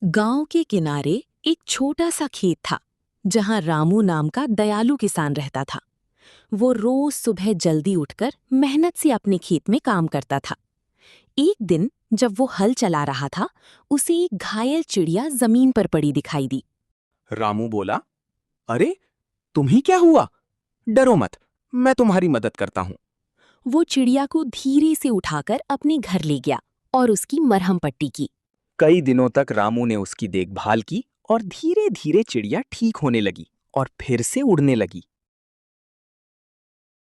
गांव के किनारे एक छोटा सा खेत था जहां रामू नाम का दयालु किसान रहता था। वो रोज सुबह जल्दी उठकर मेहनत से अपने खेत में काम करता था। एक दिन जब वो हल चला रहा था, उसे एक घायल चिड़िया जमीन पर पड़ी दिखाई दी। रामू बोला, अरे तुम्ही क्या हुआ? डरो मत, मैं तुम्हारी मदद करता हूँ। वो चिड़िया को धीरे से उठाकर अपने घर ले गया और उसकी मरहम पट्टी की। कई दिनों तक रामू ने उसकी देखभाल की और धीरे धीरे चिड़िया ठीक होने लगी और फिर से उड़ने लगी।